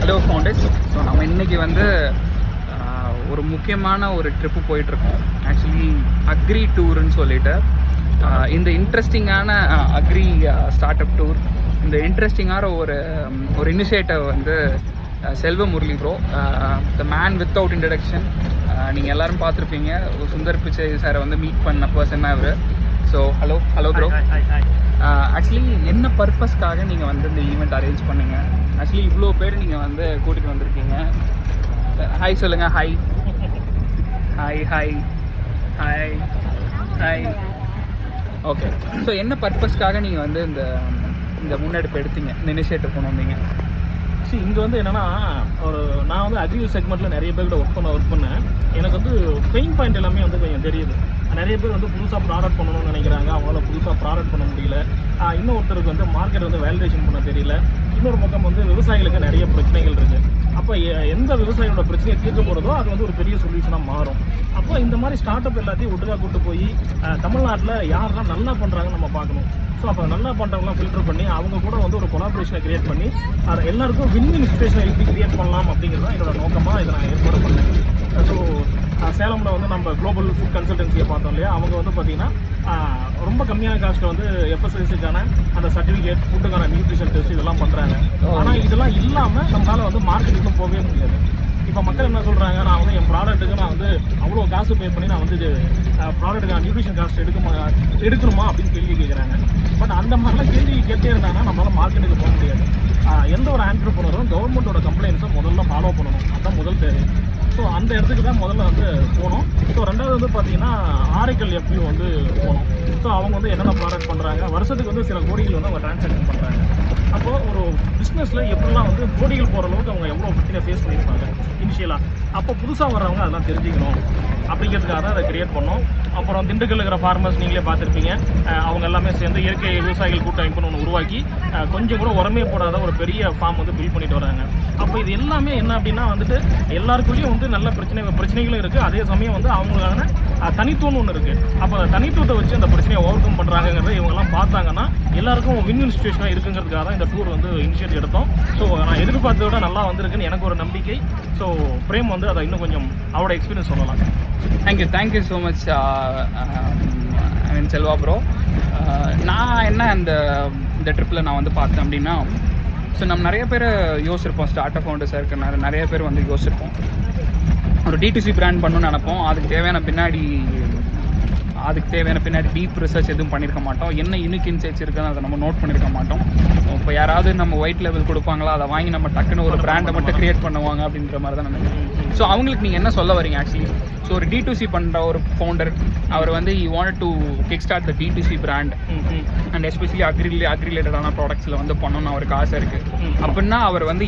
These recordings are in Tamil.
Hello founders. ஸோ நம்ம இன்றைக்கி வந்து ஒரு முக்கியமான ஒரு ட்ரிப்பு போயிட்டுருக்கோம். ஆக்சுவலி அக்ரி டூருன்னு சொல்லிட்டு இந்த இன்ட்ரெஸ்டிங்கான அக்ரி ஸ்டார்ட் அப் டூர், இந்த இன்ட்ரெஸ்டிங்கான ஒரு இனிஷியேட்டிவ் வந்து செல்வ Murali bro, the man without introduction. நீங்கள் எல்லோரும் பார்த்துருப்பீங்க, சுந்தர் பிச்சை சாரை வந்து மீட் பண்ண பர்சன் தான் இவர். So hello bro. ஆக்சுவலி என்ன பர்பஸ்க்காக நீங்கள் வந்து இந்த ஈவெண்ட் அரேஞ்ச் பண்ணுங்க? ஆக்சுவலி இவ்வளோ பேர் நீங்கள் வந்து கூட்டிகிட்டு வந்திருக்கீங்க. ஹாய் சொல்லுங்கள். Hi hi hi hi hi. Okay, so என்ன பர்பஸ்க்காக நீங்கள் வந்து இந்த முன்னெடுப்பு எடுத்தீங்க, இந்த இனிஷியேட்டிவ் கொண்டு வந்தீங்க? இங்கே வந்து என்னென்னா, நான் வந்து அக்ரி செக்மெண்ட்டில் நிறைய பேர்கிட்ட ஒர்க் பண்ணேன். எனக்கு வந்து பெயின் பாயிண்ட் எல்லாமே வந்து கொஞ்சம் தெரியுது. நிறைய பேர் வந்து புதுசாக ப்ராடக்ட் பண்ணணும்னு நினைக்கிறாங்க, அவங்களால புதுசாக ப்ராடக்ட் பண்ண முடியல. இன்னொருத்தருக்கு வந்து மார்க்கெட் வந்து வேலிடேஷன் பண்ண தெரியல. இன்னொரு பக்கம் வந்து விவசாயிகளுக்கு நிறைய பிரச்சனைகள் இருக்குது. அப்போ எந்த விவசாயியோட பிரச்சனையை தீர்க்க போகிறதோ அது வந்து ஒரு பெரிய சொல்யூஷனாக மாறும். அப்போ இந்த மாதிரி ஸ்டார்ட் அப் எல்லாத்தையும் ஒட்டுக்காக கூட்டு போய் தமிழ்நாட்டில் யாரெல்லாம் நல்லா பண்ணுறாங்கன்னு நம்ம பார்க்கணும். ஸோ அப்போ நல்லா பண்ணுறவங்களாம் ஃபில்டர் பண்ணி அவங்க கூட வந்து ஒரு கொலாபரேஷனை கிரியேட் பண்ணி அதை எல்லாருக்கும் வின் சிச்சுவேஷனை எப்படி கிரியேட் பண்ணலாம் அப்படிங்கிறது தான் என்னோட நோக்கமாக இதை நான் ஏற்பாடு பண்ணேன். ஸோ சேலமில் வந்து நம்ம குளோபல் ஃபுட் கன்சல்டன்சியை பார்த்தோம் இல்லையா, அவங்க வந்து பார்த்திங்கன்னா ரொம்ப கம்மியான காஸ்ட்டில் வந்து எஃப்எஸ்எஸ்சிக்கான அந்த சர்டிஃபிகேட், ஃபுட்டுக்கான நியூட்ரிஷன் டெஸ்ட் இதெல்லாம் பண்ணுறாங்க. ஆனால் இதெல்லாம் இல்லாமல் நம்மளால் வந்து மார்க்கெட்டுக்கு போகவே முடியாது. இப்போ மக்கள் என்ன சொல்கிறாங்க, நான் வந்து என் ப்ராடக்ட்டுக்கு நான் வந்து அவ்வளோ காசு பே பண்ணி நான் வந்து ப்ராடக்ட்டுக்கான நியூட்ரிஷன் காஸ்ட் எடுக்கணுமா அப்படின்னு கேள்வி கேட்குறாங்க. பட் அந்த மாதிரிலாம் கேள்வி கேட்டே இருந்தாங்கன்னா நம்மளால் மார்க்கெட்டுக்கு போக முடியாது. எந்த ஒரு ஆண்டர்ப்ரனரும் கவர்மெண்ட்டோட கம்ப்ளைண்ட்ஸை முதல்ல ஃபாலோ பண்ணணும், அதுதான் முதல் தேவை. ஸோ அந்த இடத்துக்கு தான் முதல்ல வந்து போனோம். ஸோ ரெண்டாவது வந்து பார்த்தீங்கன்னா ஆரக்கிள் எஃப்யூ வந்து போனோம். ஸோ அவங்க வந்து என்னென்ன ப்ராடக்ட் பண்ணுறாங்க, வருஷத்துக்கு வந்து சில கோடிகள் வந்து அவங்க டிரான்சாக்ஷன் பண்ணுறாங்க. அப்போது ஒரு பிஸ்னஸில் எப்படிலாம் வந்து கோடிகள் போகிற அளவுக்கு அவங்க எவ்வளோ பிரச்சனை ஃபேஸ் பண்ணியிருப்பாங்க இனிஷியலாக. அப்போ புதுசாக வர்றவங்க அதெல்லாம் தெரிஞ்சுக்கணும் அப்படிங்கிறதுக்காக தான் அதை கிரியேட் பண்ணோம். அப்புறம் திண்டுக்கல் இருக்கிற ஃபார்மர்ஸ் நீங்களே பார்த்துருப்பீங்க, அவங்க எல்லாமே சேர்ந்து இயற்கை விவசாயிகள் கூட்டமைப்புன்னு ஒன்று உருவாக்கி கொஞ்சம் கூட உரமே போடாத ஒரு பெரிய ஃபார்ம் வந்து பில்ட் பண்ணிட்டு வராங்க. அப்போ இது எல்லாமே என்ன அப்படின்னா வந்துட்டு எல்லாருக்குள்ளேயும் வந்து நல்ல பிரச்சனைகளும் இருக்குது, அதே சமயம் வந்து அவங்களுக்கான தனித்துவம்னு ஒன்று இருக்குது. அப்போ அந்த தனித்துவத்தை வச்சு அந்த பிரச்சனையை ஓவர் கம் பண்ணுறாங்கிறத இவங்கெல்லாம் பார்த்தாங்கன்னா எல்லாருக்கும் வின் சிச்சுவேஷனாக இருக்குங்கிறதுக்காக தான் இந்த டூர் வந்து இனிஷியேட்டிவ் எடுத்தோம். ஸோ நான் எதிர்பார்த்ததை விட நல்லா வந்திருக்குன்னு எனக்கு ஒரு நம்பிக்கை. ஸோ பிரேம் வந்து அதை இன்னும் கொஞ்சம் அவரோட எக்ஸ்பீரியன்ஸ் சொல்லலாம். Thank you so much Selva bro. நான் என்ன இந்த ட்ரிப்பில் நான் வந்து பார்த்தேன் அப்படின்னா, ஸோ நம்ம நிறைய பேர் யோசிச்சிருப்போம், ஸ்டார்ட் அப் ஃபவுண்டர்ஸாக இருக்க நிறைய பேர் வந்து யோசிச்சிருப்போம், ஒரு D2C பிராண்ட் பண்ணணும்னு நினைப்போம். அதுக்கு தேவையான பின்னாடி டீப் ரிசர்ச் எதுவும் பண்ணியிருக்க மாட்டோம். என்ன யூனிக் இன்சைட்ஸ் இருக்குன்னு அதை நம்ம நோட் பண்ணியிருக்க மாட்டோம். இப்போ யாராவது நம்ம ஒயிட் லெவல் கொடுப்பாங்களா, அதை வாங்கி நம்ம டக்குன்னு ஒரு பிராண்டை மட்டும் கிரியேட் பண்ணுவாங்க அப்படின்ற மாதிரி தான் நினைக்கிறேன். ஸோ அவங்களுக்கு நீங்கள் என்ன சொல்ல வரீங்க ஆக்சுவலி? ஸோ ஒரு D2C பண்ணுற ஒரு ஃபவுண்டர், அவர் வந்து he wanted to kick start the D2C brand and especially agri ரிலேட்டடான ப்ராடக்ட்ஸில் வந்து பண்ணணும்னு அவருக்கு ஆசை இருக்குது அப்படின்னா அவர் வந்து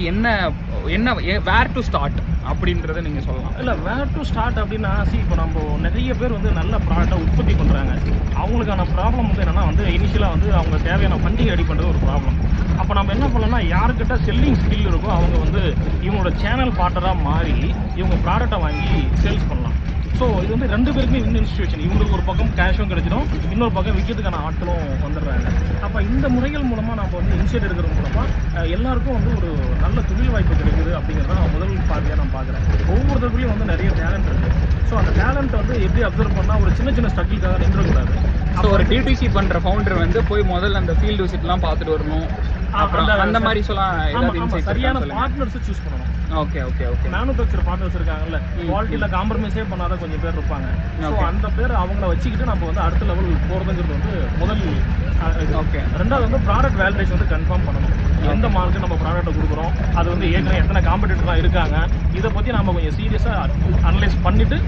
என்ன வேர் டு ஸ்டார்ட் அப்படின்றத நீங்கள் சொல்லலாம். இல்லை, வேர் டு ஸ்டார்ட் அப்படின்னா இப்போ நம்ம நிறைய பேர் வந்து நல்ல ப்ராடக்டை உற்பத்தி பண்ணுறாங்க. அவங்களுக்கான ப்ராப்ளம் வந்து என்னென்னா வந்து இனிஷியலாக வந்து அவங்க தேவையான ஃபண்டிங் ரெடி பண்ணுறது ஒரு ப்ராப்ளம். அப்போ நம்ம என்ன பண்ணலாம்னா, யாருக்கிட்ட செல்லிங் ஸ்கில் இருக்கோ அவங்க வந்து இவங்களோட சேனல் பார்ட்னராக மாறி இவங்க ப்ராடக்டை வாங்கி சேல்ஸ் பண்ணலாம். ஸோ இது வந்து ரெண்டு பேருக்குமே வின் சிச்சுவேஷன். இவங்களுக்கு ஒரு பக்கம் கேஷும் கிடைச்சிடும், இன்னொரு பக்கம் விற்கிறதுக்கான ஆட்களும் வந்துடுறாங்க. அப்போ இந்த முறைகள் மூலமாக நம்ம வந்து இனிஷியேட் எடுக்கிறது மூலமாக எல்லாருக்கும் வந்து ஒரு நல்ல தொழில் வாய்ப்பு கிடைக்குது அப்படிங்கிறத நான் முதல் பார்வையாக நான் பார்க்குறேன். ஒவ்வொருத்தருக்குள்ளேயும் வந்து நிறைய டேலண்ட் இருக்குது. ஸோ அந்த டேலண்ட்டை வந்து எப்படி அப்சர்வ் பண்ணால் ஒரு சின்ன ஸ்ட்ரகிள்காக நின்றுக்கூடாது. ஸோ ஒரு D2C பண்ணுற ஃபவுண்டர் வந்து போய் முதல்ல அந்த ஃபீல்டு விசிட்லாம் பார்த்துட்டு வரணும். அப்புறம் அந்த மாதிரி சொல்லலாம், சரியான பார்ட்னர்ஸை சூஸ் பண்ணணும். ஓகே மேனுஃபேக்சர் பார்ட்னர்ஸ் இருக்காங்கல்ல, குவாலிட்டியில் காம்ப்ரமைஸே பண்ணாத கொஞ்சம் பேர் இருப்பாங்க. ஸோ அந்த பேர் அவங்கள வச்சுக்கிட்டு நம்ம வந்து அடுத்த லெவல் போகிறதுங்கிறது வந்து முதல். ஓகே, ரெண்டாவது வந்து ப்ராடக்ட் வேலிடேஷன் வந்து கன்ஃபார்ம் பண்ணணும். எந்த மார்க்கு நம்ம ப்ராடக்ட்டை கொடுக்குறோம், அது வந்து ஏற்கனவே எத்தனை காம்படிட்டர்லாம் இருக்காங்க, இதை பற்றி நம்ம கொஞ்சம் சீரியஸாக அனலைஸ் பண்ணிவிட்டு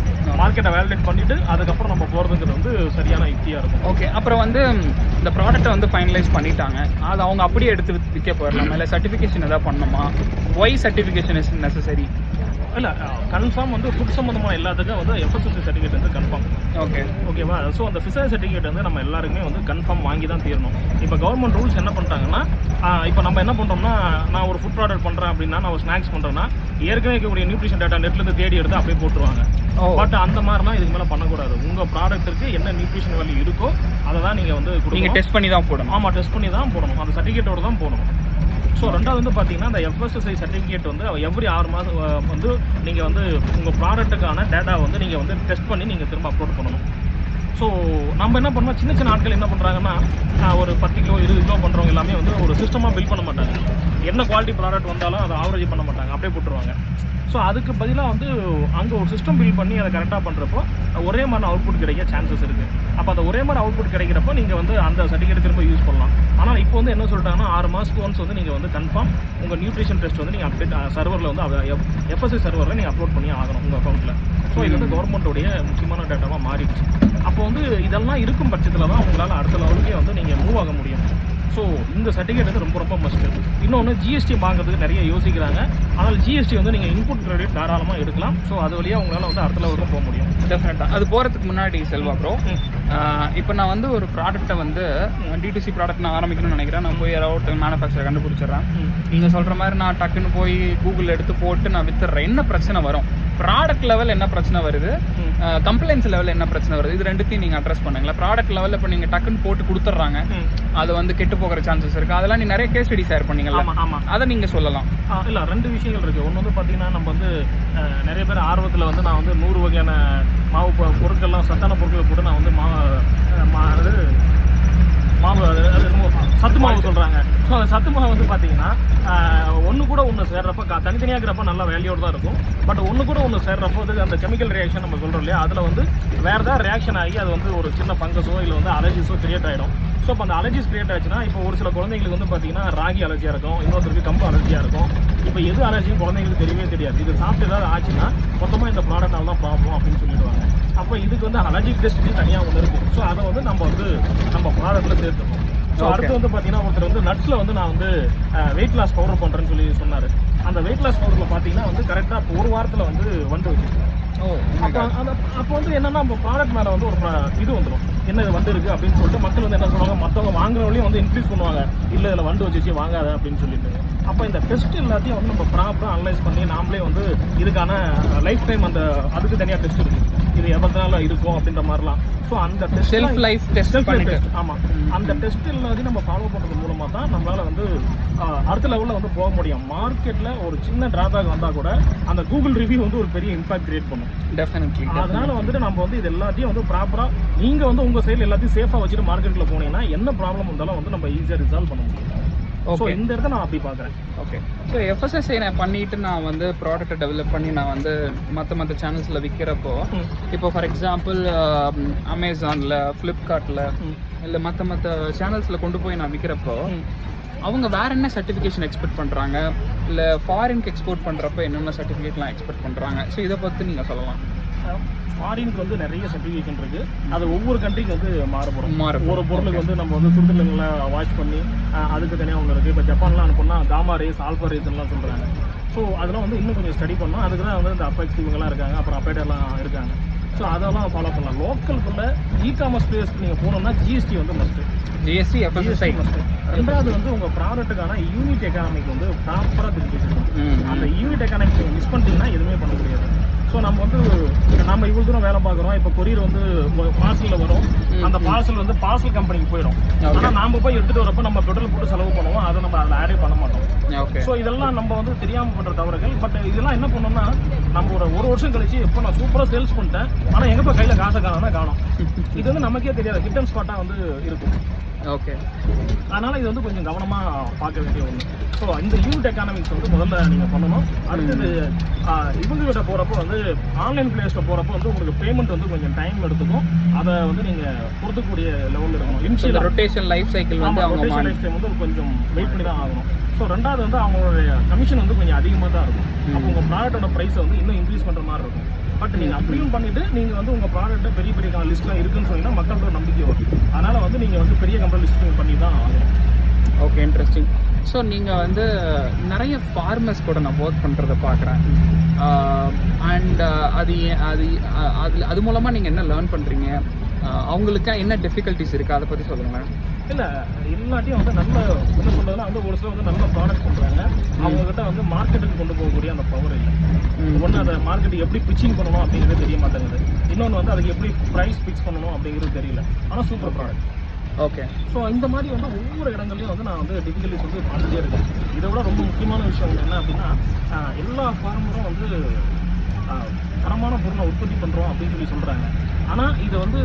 மார்க்கெட்டை வேலிடேட் பண்ணிவிட்டு அதுக்கப்புறம் நம்ம போகிறதுங்கிறது வந்து சரியான யுக்தியாக இருக்கும். ஓகே, அப்புறம் வந்து இந்த ப்ராடக்ட்டை வந்து ஃபைனலைஸ் பண்ணிட்டாங்க, அது அவங்க அப்படியே எடுத்து விற்க போயிடலாம், இல்லை சர்டிஃபிகேஷன் எதாவது பண்ணணுமா? Why certification is necessary? இல்லை, கன்ஃபார்ம் வந்து ஃபுட் சம்மந்தமான எல்லாத்துக்கும் வந்து FSSAI சர்டிஃபிகேட் வந்து கன்ஃபார்ம். ஓகேவா? ஸோ அந்த FSSAI சர்டிஃபிகேட் வந்து நம்ம எல்லாருக்குமே வந்து கன்ஃபார்ம் வாங்கி தான் தீரணும். இப்போ கவர்மெண்ட் ரூல்ஸ் என்ன பண்ணிட்டாங்கன்னா, இப்போ நம்ம என்ன பண்ணுறோம்னா, நான் ஒரு ஃபுட் ப்ராடக்ட் பண்ணுறேன் அப்படின்னா, நான் ஒரு ஸ்நாக்ஸ் பண்ணுறேன்னா ஏற்கனவே இருக்கக்கூடிய நியூட்ரிஷன் டேட்டா நெட்லேருந்து தேடி எடுத்து அப்படியே போட்டுருவாங்க. பட் அந்த மாதிரிலாம் இதுக்கு மேலே பண்ணக்கூடாது. உங்கள் ப்ராடக்ட்டுக்கு என்ன நியூட்ரிஷன் வேல்யூ இருக்கோ அதை தான் நீங்கள் வந்து டெஸ்ட் பண்ணி தான் போடணும். ஆமாம், டெஸ்ட் பண்ணி தான் போடணும். அந்த சர்டிஃபிகேட்டோடு தான் போடணும். ஸோ ரெண்டாவது வந்து பார்த்தீங்கன்னா அந்த FSSAI சர்டிஃபிகேட் வந்து எவ்ரி 6 மாதம் வந்து நீங்கள் வந்து உங்கள் ப்ராடக்ட்டுக்கான டேட்டா வந்து நீங்கள் வந்து டெஸ்ட் பண்ணி நீங்கள் திரும்ப அப்லோட் பண்ணணும். ஸோ நம்ம என்ன பண்ணோம், சின்ன சின்ன ஆட்கள் என்ன பண்ணுறாங்கன்னா ஒரு 10 கிலோ 20 கிலோ பண்ணுறவங்க எல்லாமே வந்து ஒரு சிஸ்டமாக பில்ட் பண்ண மாட்டாங்க. என்ன குவாலிட்டி ப்ராடக்ட் வந்தாலும் அதை ஆவரேஜ் பண்ண மாட்டாங்க, அப்படியே போட்டுருவாங்க. ஸோ அதுக்கு பதிலாக வந்து அங்கே ஒரு சிஸ்டம் பில்ட் பண்ணி அதை கரெக்டாக பண்ணுறப்போ ஒரே மாதிரி அவுட்புட் கிடைக்க சான்சஸ் இருக்குது. அப்போ அந்த ஒரே மாதிரி அவுட்புட் கிடைக்கிறப்போ நீங்கள் வந்து அந்த சர்டிஃபிகேட் திரும்ப யூஸ் பண்ணலாம். ஆனால் இப்போ வந்து என்ன சொல்லிட்டாங்கன்னா 6 மாதத்துக்கு ஒன்ஸ் வந்து நீங்கள் வந்து கன்ஃபார்ம் உங்கள் நியூட்ரிஷன் டெஸ்ட் வந்து நீங்கள் அப்டேட் சர்வரில் வந்து FSSAI சர்வரில் நீங்கள் அப்லோட் பண்ணி ஆகணும் உங்கள் அக்கௌண்ட்டில். ஸோ இது வந்து கவர்மெண்ட்டோடைய முக்கியமான டேட்டாவாக மாறிடுச்சு. அப்போ வந்து இதெல்லாம் இருக்கும் பட்சத்தில் தான் உங்களால் அடுத்த லெவலுக்கே வந்து நீங்கள் மூவ் ஆக முடியும். ஸோ இந்த சர்டிஃபிகேட் வந்து ரொம்ப ரொம்ப மஸ்ட்டு. இன்னொன்று GST வாங்குறதுக்கு நிறைய யோசிக்கிறாங்க. ஆனால் GST வந்து நீங்கள் இன்புட் கிரெடிட் தாராளமாக எடுக்கலாம். ஸோ அது வழியாக உங்களால் வந்து அடுத்த லெவலுக்கும் போக முடியும். டெஃபினட்டாக. அது போகிறதுக்கு முன்னாடி செல்வா ப்ரோ, இப்போ நான் வந்து ஒரு ப்ராடக்ட்டை வந்து D2C ப்ராடக்ட் நான் ஆரம்பிக்கணும்னு நினைக்கிறேன். நான் போய் யாராவது மேனுஃபேக்சரை கண்டுபிடிச்சிடுறேன். நீங்கள் சொல்கிற மாதிரி நான் டக்குன்னு போய் கூகுள் எடுத்து போட்டு நான் வித்துடுறேன். என்ன பிரச்சனை வரும்? ப்ராடக்ட் லெவல் என்ன பிரச்சனை வருது, கம்ப்ளைண்ட்ஸ் லெவலில் என்ன பிரச்சனை வருது, இது ரெண்டுத்தையும் நீங்கள் அட்ரஸ் பண்ணுங்களா? ப்ராடக்ட் லெவலில் இப்போ நீங்கள் டக்குன்னு போட்டு கொடுத்துட்றாங்க, அது வந்து கெட்டு போகிற சான்சஸ் இருக்குது. அதெல்லாம் நீ நிறைய கேஸ் ஸ்டடி ஷேர் பண்ணீங்களா? ஆமாம், அதை நீங்கள் சொல்லலாம். இல்லை, 2 விஷயங்கள் இருக்குது. ஒன்று வந்து பார்த்தீங்கன்னா நம்ம வந்து நிறைய பேர் ஆர்வத்தில் வந்து நான் வந்து 100 வகையான மாவு பொருட்கள்லாம் சத்தான பொருட்களை போட்டு நான் வந்து சத்து மாவு சொல்கிறாங்க. ஸோ அந்த சத்து மாவு வந்து பார்த்தீங்கன்னா ஒன்று கூட ஒன்று சேர்றப்ப தனித்தனியாக இருக்கிறப்ப நல்லா வேல்யூடு தான் இருக்கும். பட் ஒன்று கூட ஒன்று சேர்றப்போ அது அந்த கெமிக்கல் ரியாக்ஷன் நம்ம சொல்கிறோம் இல்லையா, அதில் வந்து வேறு ஏதாவது ரியாக்ஷன் ஆகி அது வந்து ஒரு சின்ன ஃபங்கஸோ இல்லை வந்து அலர்ஜிஸோ கிரியேட் ஆகிடும். ஸோ இப்போ அந்த அலர்ஜிஸ் கிரியேட் ஆச்சுன்னா இப்போ ஒரு சில குழந்தைங்களுக்கு வந்து பார்த்தீங்கன்னா ராகி அலர்ஜியாக இருக்கும், இன்னொருத்தருக்கு கம்பு அலர்ஜியாக இருக்கும். இப்போ எது அலர்ஜின்னு குழந்தைங்களுக்கு தெரியவே தெரியாது. இது சாப்பிட்டு ஏதாவது ஆச்சுன்னா மொத்தமாக இந்த ப்ராடக்டால் தான் ப்ராப்ளம் அப்படின்னு சொல்லிடுவாங்க. அப்போ இதுக்கு வந்து அலர்ஜிக் டெஸ்ட்னு தனியாக ஒன்று இருக்குது. ஸோ அதை வந்து நம்ம ப்ராடக்ட்டில் சேர்த்துக்கணும். ஸோ அடுத்து வந்து பார்த்தீங்கன்னா ஒருத்தர் வந்து நட்ஸில் வந்து நான் வந்து வெயிட் லாஸ் பவுடர் பண்ணுறேன்னு சொல்லி சொன்னார். அந்த வெயிட் லாஸ் பவுடரில் பார்த்தீங்கன்னா வந்து கரெக்டாக ஒரு வாரத்தில் வந்து வச்சுருக்கேன். அப்போ வந்து என்னன்னா நம்ம ப்ராடக்ட் மேலே வந்து ஒரு இது வந்துடும், என்ன இது வண்டு இருக்குது அப்படின்னு சொல்லிட்டு மக்கள் வந்து என்ன சொல்லுவாங்க, மற்றவங்க வாங்குறவங்களையும் வந்து இன்க்ரீஸ் பண்ணுவாங்க, இல்லை இதில் வண்டு வச்சு வாங்காத அப்படின்னு சொல்லிட்டு. அப்போ இந்த டெஸ்ட் எல்லாத்தையும் வந்து நம்ம ப்ராப்பராக அனலைஸ் பண்ணி நாமளே வந்து இதுக்கான லைஃப் டைம் அதுக்கு தனியாக டெஸ்ட் இருக்குது, இது எவ்வளோ நாள் இருக்கும் அப்படின்ற மாதிரிலாம். ஸோ அந்த செல்ஃப் லைஃப் டெஸ்ட் பண்ணிட்டு ஆமாம், அந்த டெஸ்ட் எல்லாத்தையும் நம்ம ஃபாலோ பண்ணுறது மூலமாக தான் நம்மளால் வந்து அடுத்த லெவலில் வந்து போக முடியும். மார்க்கெட்டில் ஒரு சின்ன டிராபேக் வந்தால் கூட அந்த கூகுள் ரிவ்யூ வந்து ஒரு பெரிய இம்பாக்ட் கிரியேட் பண்ணும். டெஃபினெட்லி. அதனால வந்துட்டு நம்ம வந்து இது எல்லாத்தையும் வந்து ப்ராப்பராக நீங்கள் வந்து உங்கள் சைடில் எல்லாத்தையும் சேஃபாக வச்சுட்டு மார்க்கெட்டில் போனீங்கன்னா என்ன ப்ராப்ளம் வந்தாலும் வந்து நம்ம ஈஸியாக ரிசால்வ் பண்ண முடியும். ஸோ இந்த இடத்த நான் அப்படி பார்க்குறேன். ஓகே. ஸோ FSSAI நான் பண்ணிட்டு நான் வந்து ப்ராடக்ட்டை டெவலப் பண்ணி நான் வந்து மற்ற சேனல்ஸில் விற்கிறப்போ, இப்போ ஃபார் எக்ஸாம்பிள் அமேசானில், ஃப்ளிப்கார்ட்டில் இல்லை மற்ற சேனல்ஸில் கொண்டு போய் நான் விற்கிறப்போ அவங்க வேற என்ன சர்டிஃபிகேஷன் எக்ஸ்பெக்ட் பண்ணுறாங்க, இல்லை ஃபாரினுக்கு எக்ஸ்போர்ட் பண்ணுறப்போ என்னென்ன சர்டிஃபிகேட்லாம் எக்ஸ்பெக்ட் பண்ணுறாங்க? ஸோ இதை பற்றி நீங்கள் சொல்லலாம். ஃபாரினுக்கு வந்து நிறைய சர்டிஃபிகேஷன் இருக்குது. அது ஒவ்வொரு கண்ட்ரிக்கு வந்து மாறுபடும். ஒரு பொருளுக்கு வந்து நம்ம வந்து சுடுதண்ணில் வாஷ் பண்ணி அதுக்கு தனியாக ஒன்று இருக்குது. இப்போ ஜப்பான்லாம் அனுப்புனா காமா ரேஸ், ஆல்ஃபா ரேஸ்லாம் சொல்கிறாங்க. ஸோ அதெல்லாம் வந்து இன்னும் கொஞ்சம் ஸ்டடி பண்ணோம். அதுக்கு தான் வந்து இந்த அஃபெக்ட்ஸ் இவங்கெல்லாம் இருக்காங்க, அப்புறம் அப்பேட்டெல்லாம் இருக்காங்க. ஸோ அதெல்லாம் ஃபாலோ பண்ணலாம். லோக்கலுக்குள்ள இ-காமர்ஸ் ஸ்பேஸ்க்கு நீங்கள் போனோம்னா GST வந்து மஸ்ட்டு. GST FSSAI must. ரெண்டாவது வந்து உங்கள் ப்ராடக்ட்டுக்கான யூனிட் எக்கானமிக்கு வந்து ப்ராப்பராக தெரிஞ்சுக்கணும். அந்த யூனிட் எக்கானமிக் நீங்கள் மிஸ் பண்ணிட்டீங்கன்னா எதுவுமே பண்ண முடியாது. ஸோ நம்ம வந்து இவ்வளோ தூரம் வேலை பார்க்குறோம். இப்போ கொரியர் வந்து பார்சலில் வரும், அந்த பார்சல் வந்து பார்சல் கம்பெனிக்கு போயிடும். ஆனால் நாம் போய் எடுத்துகிட்டு வரப்போ நம்ம பெட்ரோல் போட்டு செலவு பண்ணுவோம், அதை நம்ம அதில் ஆடே பண்ண மாட்டோம். ஸோ இதெல்லாம் நம்ம வந்து தெரியாமல் பண்ணுற தவறுகள். பட் இதெல்லாம் என்ன பண்ணோம்னா நம்ம ஒரு வருஷம் கழிச்சு எப்போ நான் சூப்பராக சேல்ஸ் பண்ணிட்டேன், ஆனால் எங்கப்போ கையில் காசை காணும். இது வந்து நமக்கே தெரியாது, ஹிட் அண்ட் ஸ்பாட்டாக வந்து இருக்கும். ஓகே. அதனால் இது வந்து கொஞ்சம் கவனமாக பார்க்க வேண்டிய ஒன்று. ஸோ இந்த யூனிட் எக்கானமிக்ஸ் வந்து முதல்ல நீங்கள் பண்ணணும். அடுத்தது இவங்ககிட்ட போகிறப்போ வந்து ஆன்லைன் பிளேஸில் போகிறப்போ வந்து உங்களுக்கு பேமெண்ட் வந்து கொஞ்சம் டைம் எடுத்துக்கும். அதை வந்து நீங்கள் பொறுத்துக்கூடிய லெவலில் இருக்கணும். இன்ஷியல் ரொட்டேஷன் லைஃப் சைக்கிள் வந்து ரொட்டேஷன் லைஃப் டைம் வந்து கொஞ்சம் வெயிட் பண்ணி தான் ஆகணும். ஸோ ரெண்டாவது வந்து அவங்களுடைய கமிஷன் வந்து கொஞ்சம் அதிகமாக தான் இருக்கும். அப்போ உங்கள் ப்ராடக்டோட ப்ரைஸை வந்து இன்னும் இன்க்ரீஸ் பண்ணுற மாதிரி இருக்கும். பட் நீங்கள் அப்படியும் பண்ணிவிட்டு நீங்கள் வந்து உங்கள் ப்ராடக்ட்டை பெரிய லிஸ்ட்லாம் இருக்குன்னு சொன்னீங்கன்னா மக்களோட நம்பிக்கை வரும். அதனால் வந்து நீங்கள் வந்து பெரிய கம்பெனி லிஸ்டிங் பண்ணி தான் ஆகணும். Okay, interesting. ஸோ நீங்கள் வந்து நிறைய ஃபார்மர்ஸ் கூட நான் ஒர்க் பண்ணுறதை பார்க்குறேன். அண்ட் அது மூலமாக நீங்கள் என்ன லேர்ன் பண்ணுறீங்க, அவங்களுக்கு என்ன டிஃபிகல்ட்டிஸ் இருக்குது, அதை பற்றி சொல்லுங்களேன். இல்லை, எல்லாத்தையும் வந்து நல்ல என்ன சொல்றதுன்னா வந்து ஒரு சில வந்து நல்ல ப்ராடக்ட் பண்ணுறாங்க. அவங்ககிட்ட வந்து மார்க்கெட்டுக்கு கொண்டு போகக்கூடிய அந்த பவர் இல்லை. ஒன்று அதை மார்க்கெட்டுக்கு எப்படி பிச்சிங் பண்ணணும் அப்படிங்கிறது தெரிய மாட்டேங்குது. இன்னொன்று வந்து அதுக்கு எப்படி ப்ரைஸ் ஃபிக்ஸ் பண்ணணும் அப்படிங்கிறது தெரியல. ஆனால் சூப்பர் ப்ராடக்ட். ஓகே. ஸோ இந்த மாதிரி வந்து ஒவ்வொரு இடங்கள்லையும் வந்து நான் வந்து டிஃபிகல்ட்டிஸ் வந்து பார்த்துட்டே இருக்கேன். இதை விட ரொம்ப முக்கியமான விஷயம் வந்து என்ன அப்படின்னா, எல்லா ஃபார்மரும் வந்து தரமான பொருளை உற்பத்தி பண்ணுறோம் அப்படின்னு சொல்லி சொல்கிறாங்க. ஆனால் இதை வந்து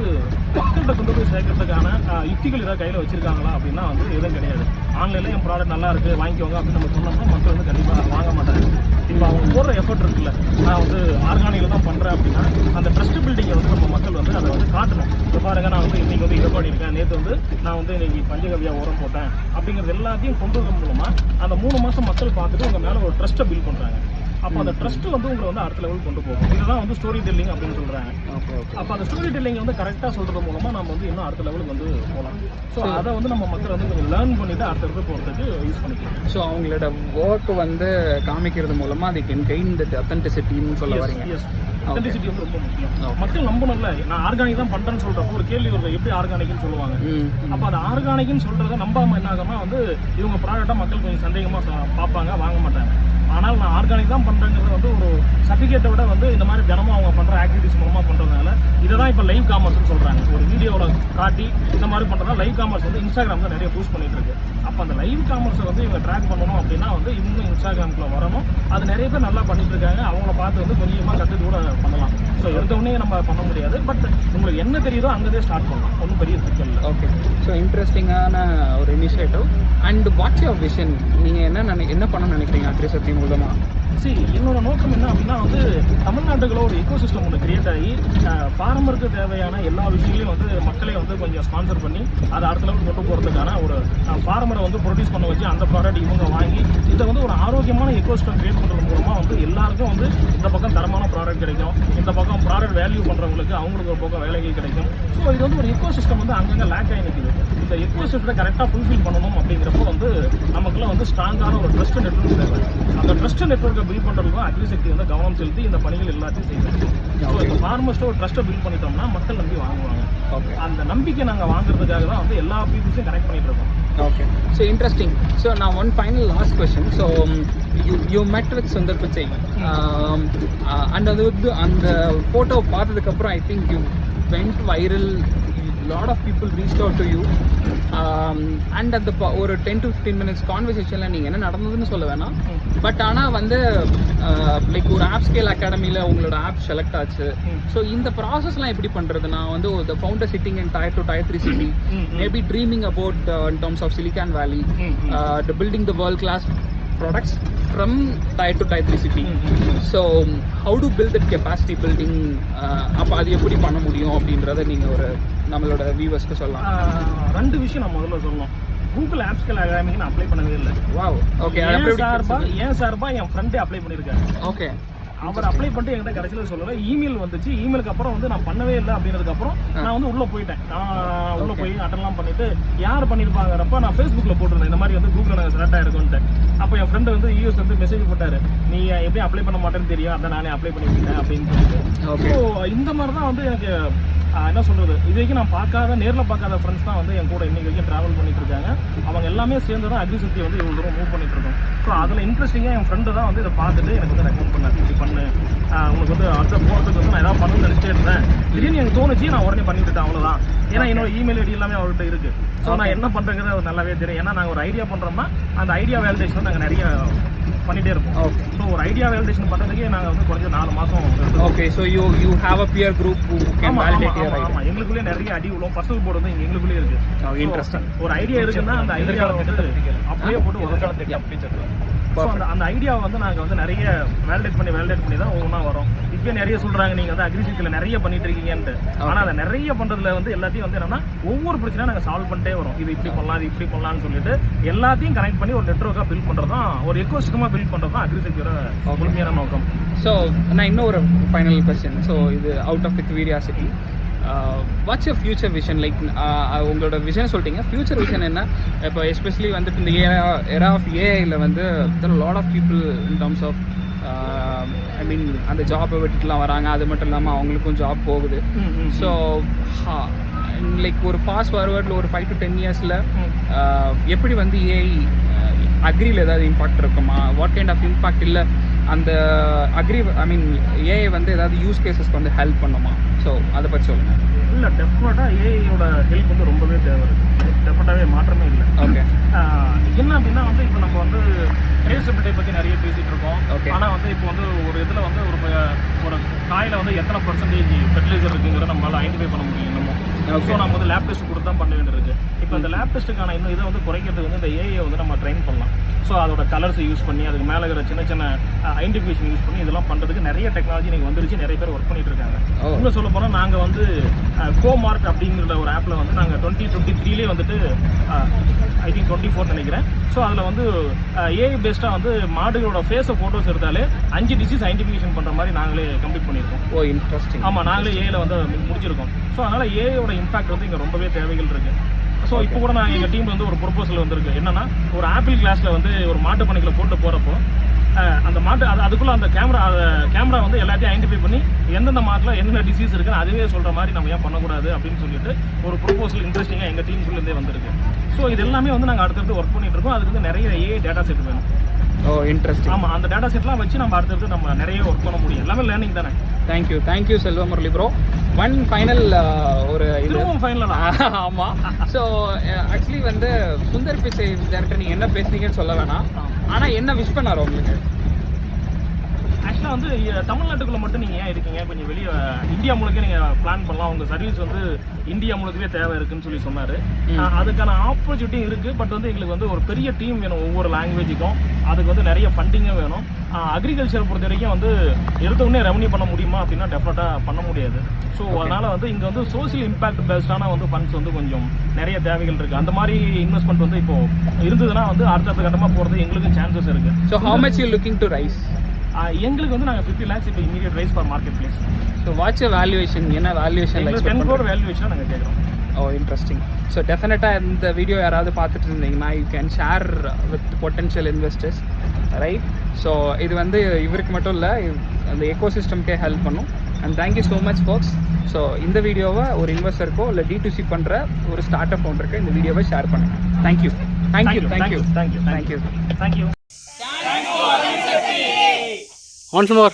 மக்கள்கிட்ட கொண்டு போய் சேர்க்கறதுக்கான யுக்திகள் ஏதாவது கையில் வச்சுருக்காங்களா அப்படின்னா வந்து எதுவும் கிடையாது. ஆன்லைனில் என் ப்ராடக்ட் நல்லா இருக்குது வாங்கிக்கோங்க அப்படின்னு நம்ம சொன்னோம்னா மக்கள் வந்து கண்டிப்பாக வாங்க மாட்டாங்க. இப்போ அவங்க போடுற எஃபர்ட் இருக்குல்ல, நான் வந்து ஆர்கானிக்கில் தான் பண்ணுறேன் அப்படின்னா அந்த ட்ரஸ்ட் பில்டிங்கை வந்து நம்ம மக்கள் வந்து அதை வந்து காட்டணும். இப்போ பாருங்க, நான் வந்து இன்றைக்கி வந்து இதை பண்ணியிருக்கேன், நேற்று வந்து நான் வந்து இன்னைக்கு பஞ்சகவியா உரம் போட்டேன் அப்படிங்கிறது எல்லாத்தையும் கொண்டு வரது மூலமாக அந்த 3 மாதம் மக்கள் பார்த்துட்டு உங்கள் மேலே ஒரு ட்ரஸ்ட்டை பில்ட் பண்ணுறாங்க. அப்போ அந்த ட்ரஸ்ட் வந்து உங்களை வந்து அடுத்த லெவல் கொண்டு போகும். இதுதான் வந்து ஸ்டோரி டெல்லிங் அப்படின்னு சொல்கிறாங்க. அப்போ அந்த ஸ்டோரி டெல்லிங் வந்து கரெக்டாக சொல்கிறது மூலமாக நம்ம வந்து இன்னும் அடுத்த லெவலுக்கு வந்து போகலாம். ஸோ அதை வந்து நம்ம மக்கள் வந்து கொஞ்சம் லேர்ன் பண்ணிவிட்டு அடுத்த இடத்துக்கு போகிறதுக்கு யூஸ் பண்ணிக்கலாம். ஸோ அவங்களோட ஒர்க் வந்து காமிக்கிறது மூலமாக அது கேன் கெயின் தட் அத்தென்டிசிட்டின்னு சொல்ல வரீங்க. எஸ், அத்தென்டிசிட்டி வந்து ரொம்ப முக்கியம். மக்கள் நம்பணும்ல, நான் ஆர்கானிக் தான் பண்ணுறேன்னு சொல்கிறப்போ ஒரு கேள்வி வருது, எப்படி ஆர்கானிக்னு சொல்லுவாங்க. அப்போ அது ஆர்கானிக்னு சொல்கிறத நம்பாமல் என்ன ஆகும்னா வந்து இவங்க ப்ராடக்டாக மக்கள் கொஞ்சம் சந்தேகமாக பார்ப்பாங்க, வாங்க மாட்டாங்க. ஆனால் நான் ஆர்கானிக் தான் பண்ணுறேங்கிறது வந்து ஒரு சர்டிஃபிகேட்டை விட வந்து இந்த மாதிரி தினமும் அவங்க பண்ணுற ஆக்டிவிட்டிஸ் மூலமாக பண்ணுறதுனால இதை தான் இப்போ லைவ் காமர்ஸ்னு சொல்கிறாங்க. ஒரு வீடியோவில் காட்டி இந்த மாதிரி பண்ணுறதா லைவ் காமர்ஸ் வந்து இன்ஸ்டாகிராம் தான் நிறைய பூஸ்ட் பண்ணிட்டு இருக்கு. அப்போ அந்த லைவ் காமர்ஸை வந்து இவங்க ட்ராக் பண்ணணும் அப்படின்னா வந்து இன்னும் இன்ஸ்டாகிராமுக்குள்ள வரணும். அது நிறைய பேர் நல்லா பண்ணிட்டு இருக்காங்க. அவங்கள பார்த்து வந்து கொஞ்சமாக கற்றுட்டு கூட பண்ணலாம். ஸோ எடுத்தோடனே நம்ம பண்ண முடியாது, பட் உங்களுக்கு என்ன தெரியுதோ அங்கேயே ஸ்டார்ட் பண்ணலாம், ஒன்றும் பெரிய சிக்கல் இல்லை. ஓகே. ஸோ இன்ட்ரெஸ்டிங்கான ஒரு initiative. And what's your vision? நீங்கள் என்ன பண்ண நினைக்கிறீங்க அக்ரிசக்தி மூலமாக? என்னோட நோக்கம் என்ன அப்படின்னா வந்து தமிழ்நாட்டுக்குள்ள ஒரு எக்கோசிஸ்டம் ஒன்று கிரியேட் ஆகி ஃபார்மருக்கு தேவையான எல்லா விஷயங்களையும் வந்து மக்களே வந்து கொஞ்சம் ஸ்பான்சர் பண்ணி அதை அடுத்த லெவலுக்கு கொண்டு போகிறதுக்கான ஒரு ஃபார்மரை வந்து ப்ரொடியூஸ் பண்ண வச்சு அந்த ப்ராடக்ட் இவங்க வாங்கி இதை வந்து ஒரு ஆரோக்கியமான எக்கோசிஸ்டம் கிரியேட் பண்ணுறது மூலமாக வந்து எல்லாருக்கும் வந்து இந்த பக்கம் தரமான ப்ராடக்ட் கிடைக்கும், இந்த பக்கம் ப்ராடக்ட் வேல்யூ பண்ணுறவங்களுக்கு அவங்களுக்கு ஒரு பக்கம் வேலைகள் கிடைக்கும். ஸோ இது வந்து ஒரு எக்கோசிஸ்டம் வந்து அங்கங்கே லேக் ஆகி நிற்குது. இந்த எக்கோசிஸ்டத்தை கரெக்டாக ஃபுல்ஃபில் பண்ணணும் அப்படிங்கிறப்போ வந்து நமக்குள்ள வந்து ஸ்ட்ராங்கான ஒரு ட்ரஸ்ட் நெட்வொர்க் தேவை. அந்த ட்ரஸ்ட் நெட்வொர்க்கை பில்ட் பண்ணுறதுக்கும் அக்ரிசக்தி வந்து கவனம் செலுத்தி இந்த பணிகள் எல்லாத்தையும் செய்யணும். ஸோ இந்த ஃபார்மர்ஸ்ட்டை ஒரு ட்ரஸ்ட்டை பில்ட் பண்ணிட்டோம்னா மக்கள் நம்பி வாங்குவாங்க. ஓகே, அந்த நம்பிக்கை நாங்கள் வாங்குறதுக்காக தான் வந்து எல்லா பீப்புள்ஸையும் கனெக்ட் பண்ணிட்டு இருக்கோம். Okay, so interesting. So now one final last question. So you met with Sundar Pichai, and அந்த photo பார்த்ததுக்கு அப்புறம் I think you went viral. Lot of people reached out to you, and at the ஒரு 10 to 15 minutes conversationல நீங்க என்ன நடந்ததுன்னு சொல்ல வேணாம், பட் ஆனால் வந்து லைக் ஒரு ஆப் ஸ்கேல் அகாடமியில் உங்களோட ஆப் செலக்ட் ஆச்சு. ஸோ இந்த ப்ராசஸ்லாம் எப்படி பண்ணுறதுனா வந்து the founder sitting in tier 2 tier 3 city, maybe dreaming about in terms of Silicon Valley, the building the world class products from tier 2 tier 3 city. So how to build that capacity building, அப்போ அது எப்படி பண்ண முடியும் அப்படின்றத நீங்கள் ஒரு நம்மளோட வியூவர்ஸ்க்கு சொல்லலாம். 2 விஷயம் நான் முதல்ல சொல்லணும். கூகுள் ஆப் ஸ்கேல் அகாடமிக்கு நான் அப்ளை பண்ணவே இல்லை. Wow, okay. ஏன் சார்பா என் ஃப்ரெண்டே அப்ளை பண்ணியிருக்காரு. ஓகே, அவர் அப்ளை பண்ணிட்டு என்கிட்ட கடைசியில் சொல்லலை, இமெயில் வந்துச்சு. இமெயிலுக்கு அப்புறம் வந்து நான் பண்ணவே இல்லை அப்படின்றதுக்கு அப்புறம் நான் வந்து உள்ளே போயிட்டேன். நான் உள்ளே போய் அட்டெல்லாம் பண்ணிட்டு யார் பண்ணியிருப்பாங்கிறப்ப நான் ஃபேஸ்புக்கில் போட்டிருந்தேன் இந்த மாதிரி வந்து கூகுளில் நாங்கள் செலக்ட் ஆகிருக்கோன்ட்டு. அப்போ என் ஃப்ரெண்டு வந்து யூஎஸ் வந்து மெசேஜ் போட்டார், நீ எப்படி அப்ளை பண்ண மாட்டேன்னு தெரியும், அதை நானே அப்ளை பண்ணிவிட்டேன் அப்படின்னு சொல்லிட்டு. ஸோ இந்த மாதிரி தான் வந்து எனக்கு என்ன சொல்கிறது, இது வரைக்கும் நான் நேரில் பார்க்காத ஃப்ரெண்ட்ஸ் தான் வந்து என் கூட இன்னைக்கு வரைக்கும் ட்ராவல் பண்ணிட்டு இருக்காங்க. அவங்க எல்லாமே சேர்ந்து தான் அக்ரிசக்தியை வந்து இவ்வளோ தூரம் மூவ் பண்ணிட்டு இருக்கோம். ஸோ அதில் இன்ட்ரெஸ்டிங்காக என் ஃப்ரெண்டு தான் வந்து இதை பார்த்துட்டு எனக்கு வந்து ரெக்கமெண்ட் பண்ணார், இப்படி பண்ணு, உங்களுக்கு வந்து அடுத்த போகிறதுக்கு வந்து நான் ஏதாவது பண்ணணும்னு நினச்சிட்டே இருந்தேன், திடீர்னு எனக்கு தோணுச்சு, நான் உடனே பண்ணிவிட்டேன், அவ்வளோதான். ஏன்னா என்னோட இமெயில் ஐடி எல்லாமே அவர்கிட்ட இருக்குது. ஸோ நான் என்ன பண்ணுறேங்கிறது அவர் நல்லாவே தெரியும். ஏன்னா நாங்கள் ஒரு ஐடியா பண்ணுறோம்னா அந்த ஐடியா வேலிடேஷன் நாங்கள் நிறைய பண்ணிட்டே இருப்போம். ஓகே, ஸோ ஒரு ஐடியா வேலிடேஷன் பண்ணுறதுக்கே நாங்கள் வந்து குறைஞ்ச 4 மாதம். Okay, so you have a pier group who can validate your idea. ஆமாம், எங்களுக்குள்ளே நிறைய அடி விழும். பர்சனல் போர்டு வந்து எங்களுக்குள்ளே இருக்குது. இன்ட்ரெஸ்டிங். ஒரு ஐடியா இருக்குன்னா அந்த ஐடியாவை வந்து அப்படியே போட்டு ஒரு அந்த ஐடியாவை வந்து நாங்கள் வந்து நிறைய வேலிடேட் பண்ணி தான் ஒவ்வொன்றா வரும். இப்போ நிறைய சொல்கிறாங்க நீங்கள் வந்து அக்ரிசக்தியில் நிறைய பண்ணிட்டு இருக்கீங்கன்ட்டு. ஆனால் அதை நிறைய பண்ணுறதுல வந்து எல்லாத்தையும் வந்து என்னன்னா ஒவ்வொரு பிரச்சனையும் நாங்கள் சால்வ் பண்ணிட்டே வரோம். இது இப்படி பண்ணலாம், இது இப்படி பண்ணலாம்னு சொல்லிட்டு எல்லாத்தையும் கனெக்ட் பண்ணி ஒரு நெட்வொர்க்காக பில்ட் பண்ணுறது தான், ஒரு எக்கோசிஸ்டமாக பில்ட் பண்ணுறது தான் அக்ரிசக்தியோட முழுமையான நோக்கம். ஸோ நான் இன்னொரு ஃபைனல் கொஸ்டின். ஸோ இது out of the curiosity, what's your future vision? Like உங்களோட விஷன் சொல்லிட்டீங்க, ஃபியூச்சர் விஷன் என்ன? இப்போ எஸ்பெஷலி வந்துட்டு இந்த ஏரா ஆஃப் ஏஐயில் வந்து lot of people in terms of I mean அந்த ஜாப்பை விட்டுட்டுலாம் வராங்க, அது மட்டும் இல்லாமல் அவங்களுக்கும் ஜாப் போகுது. ஸோ லைக் ஒரு ஃபாஸ்ட் ஃபார்வர்டில் ஒரு 5 to 10 இயர்ஸில் எப்படி வந்து ஏஐ அக்ரியில் ஏதாவது இம்பாக்ட் இருக்குமா? What kind of impact? இல்லை அந்த ஏஐ வந்து ஏதாவது யூஸ் கேசஸ்க்கு வந்து ஹெல்ப் பண்ணுமா? ஸோ அதை பற்றி சொல்லுங்கள். இல்லை, டெஃபினட்டாக ஏஐயோட ஹெல்ப் வந்து ரொம்பவே தேவை இருக்குது. டெஃபினட்டாகவே மாற்றமே இல்லை. ஓகே. என்ன அப்படின்னா வந்து இப்போ நம்ம வந்து ட்ரேசபிலிட்டி பற்றி நிறைய பேசிகிட்டு இருக்கோம். ஓகே. ஆனால் வந்து இப்போ வந்து ஒரு இதில் வந்து ஒரு காயில் வந்து எத்தனை பர்சன்டேஜ் ஃபெர்டிலைசர் இருக்குங்கிற நம்மளால் ஐடென்டிஃபை பண்ண முடியும் இன்னமும். ஸோ நம்ம வந்து லேப் டெஸ்ட் கொடுத்து தான் பண்ண வேண்டியிருக்கு. இப்போ இந்த லேப் டெஸ்ட்டுக்கான இன்னும் இதை வந்து குறைக்கிறதுக்கு வந்து இந்த ஏஐ வந்து நம்ம ட்ரெயின் பண்ணலாம். ஸோ அதோட கலர்ஸை யூஸ் பண்ணி அதுக்கு மேலே இருக்கிற சின்ன சின்ன ஐடென்டிஃபிகேஷன் யூஸ் பண்ணி இதெல்லாம் பண்ணுறதுக்கு நிறைய டெக்னாலஜி நீங்கள் வந்துருச்சு. நிறைய பேர் ஒர்க் பண்ணிட்டு இருக்காங்க. இன்னும் சொல்ல போனால் நாங்கள் வந்து கோமார்க் அப்படிங்கிற ஒரு ஆப்பில் வந்து நாங்கள் 2023 வந்துட்டு ஐ திங்க் 24 நினைக்கிறேன். ஸோ அதில் வந்து ஏஐ பேஸ்டாக வந்து மாடுகளோட ஃபேஸை ஃபோட்டோஸ் எடுத்தாலே 5 டிசீஸ் ஐடென்டிஃபிகேஷன் பண்ணுற மாதிரி நாங்களே கம்ப்ளீட் பண்ணியிருக்கோம். ஓ, இன்ட்ரெஸ்டிங். ஆமாம், நாங்களே ஏஐல வந்து முடிச்சிருக்கோம். ஸோ அதனால் ஏஐயோட இம்பாக்ட் வந்து இங்கே ரொம்பவே தேவைகள் இருக்குது. ஸோ இப்போ கூட நான் எங்கள் டீமில் வந்து ஒரு ப்ரொபோசல் வந்திருக்கு. என்னன்னா, ஒரு ஆப்பிள் கிளாஸில் வந்து ஒரு மாட்டு பண்ணைகளை போட்டு போகிறப்போ அந்த மாட்டு அதுக்குள்ளே அந்த கேமரா வந்து எல்லாத்தையும் ஐடென்டிஃபை பண்ணி எந்தெந்த மாட்டில் என்னென்ன டிசீஸ் இருக்குன்னு அதுவே சொல்கிற மாதிரி நம்ம ஏன் பண்ணக்கூடாது அப்படின்னு சொல்லிட்டு ஒரு ப்ரொபோசல் இன்ட்ரெஸ்டிங்காக எங்கள் டீமுக்குள்ளேருந்தே வந்திருக்கு. ஸோ இது எல்லாமே வந்து நாங்கள் அடுத்தடுத்து ஒர்க் பண்ணிட்டு இருக்கோம். அதுக்கு வந்து நிறைய ஏஐ டேட்டா செட் வேணும். ஓ, இன்ட்ரெஸ்டிங். ஆமாம், அந்த டேட்டா செட்லாம் வச்சு நம்ம அடுத்தடுத்து நம்ம நிறைய ஒர்க் பண்ண முடியும். எல்லாமே லேர்னிங் தானே. Thank you Selvamurali bro. One final ஒரு இதுவும் ஃபைனலா? ஆமாம். ஸோ ஆக்சுவலி வந்து சுந்தர் பிச்சை டேரக்டர் நீங்கள் என்ன பேசுனீங்கன்னு சொல்ல வேணாம், ஆனால் என்ன விஷ் பண்ணார் உங்களுக்கு? ஆக்சுவலாக வந்து தமிழ்நாட்டுக்குள்ளே மட்டும் நீங்கள் ஏன் இருக்கீங்க, கொஞ்சம் வெளியே இந்தியா முழுக்க நீங்கள் பிளான் பண்ணலாம், உங்கள் சர்வீஸ் வந்து இந்தியா முழுக்கவே தேவை இருக்குன்னு சொல்லி சொன்னார். அதுக்கான ஆப்பர்ச்சுனிட்டி இருக்குது. பட் வந்து எங்களுக்கு வந்து ஒரு பெரிய டீம் வேணும் ஒவ்வொரு லாங்குவேஜுக்கும். அதுக்கு வந்து நிறைய ஃபண்டிங்கும் வேணும். அக்ரிகல்ச்சர் பொறுத்த வரைக்கும் வந்து எடுத்தோடனே ரெவன்யூ பண்ண முடியுமா அப்படின்னா டெஃபினட்டாக பண்ண முடியாது. ஸோ அதனால் வந்து இங்கே வந்து சோசியல் இம்பாக்ட் பேஸ்டான வந்து ஃபண்ட்ஸ் வந்து கொஞ்சம் நிறைய தேவைகள் இருக்குது. அந்த மாதிரி இன்வெஸ்ட்மெண்ட் வந்து இப்போது இருந்ததுன்னா வந்து அடுத்த கட்டமாக போகிறது எங்களுக்கும் சான்சஸ் இருக்குது. So how much you looking to rice? எங்களுக்கு வந்து நாங்கள் 50 lakhs இப்போ immediate rice for market place. So watch valuation என்ன வேல்யூவேஷன்? 10 crore வேல்யூவேஷன் நாங்கள் கேட்குறோம். ஓ, இன்ட்ரெஸ்டிங். ஸோ டெஃபினட்டாக இந்த வீடியோ யாராவது பார்த்துட்டு இருந்தீங்கன்னா you can share with potential investors, right? So இது வந்து இவருக்கு மட்டும் இல்லை, அந்த எக்கோசிஸ்டம்கே ஹெல்ப் பண்ணும். And thank you so much folks. So இந்த வீடியோவை ஒரு இன்வெஸ்டருக்கோ இல்லை D2C பண்ணுற ஒரு ஸ்டார்ட் அப் ஃபவுண்டருக்கு இந்த வீடியோவை ஷேர் பண்ணுங்கள். தேங்க்யூ. Once more.